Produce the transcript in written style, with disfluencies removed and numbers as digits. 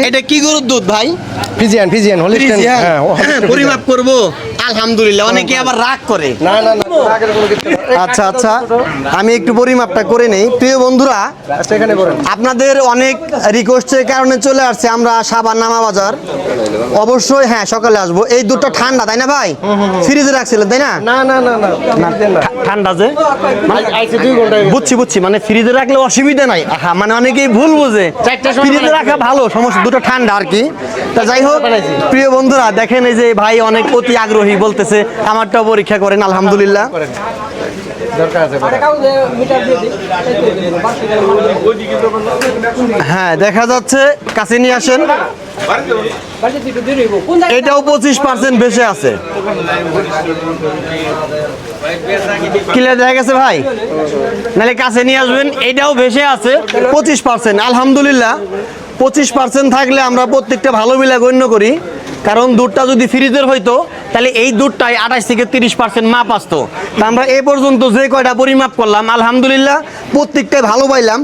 এটা কি গরুর দুধ ভাই? Friesian Holstein. হ্যাঁ, পরিমাপ করব আলহামদুলিল্লাহ। অনেকে আবার রাগ করে। না রাগের কোনো কিছু না। আচ্ছা আচ্ছা, আমি একটু পরিমাপটা করে নেই। প্রিয় বন্ধুরা, আচ্ছা এখানে বলেন। আপনাদের অনেক রিকোয়েস্টের কারণে চলে আসছে আমরা সাবান নামা বাজার। অবশ্যই হ্যাঁ, সকালে আসবো। এই দুধটা ঠান্ডা তাই না ভাই? ফ্রিজে রাখছিলেন তাই না? না ফিজিয়ান না। ঠান্ডা যে আইছে 2 ঘন্টা হয়ে গেছে। বুঝছি মানে ফ্রিজে রাখলে অসুবিধা নাই। আহা, মানে অনেকেই ভুল বোঝে। ফ্রিজে রাখা ভালো, সমস্যা দুটো ঠান্ডা আর কি। তা যাই হোক প্রিয় বন্ধুরা, দেখেন এই যে ভাই অনেক অতি আগ্রহী, বলতেছে আমারটাও পরীক্ষা করেন। আলহামদুলিল্লাহ। দরকার আছে বলেন। হ্যাঁ, দেখা যাচ্ছে, কাছে নিয়ে আসেন। এটাও 25% বেশি আছে। ক্লিয়ার দেখা গেছে ভাই? নাহলে কাছে নিয়ে আসবেন। এটাও ভেসে আছে 25%। আলহামদুলিল্লাহ, 25% থাকলে আমরা প্রত্যেকটা ভালো মিলা গণ্য করি। কারণ দুধটা যদি ফ্রিজের হইতো তাহলে এই দুধটাই 28 থেকে 30% মাপ আসতো। তা আমরা এ পর্যন্ত যে কয়টা পরিমাপ করলাম আলহামদুলিল্লাহ প্রত্যেকটাই ভালো পাইলাম।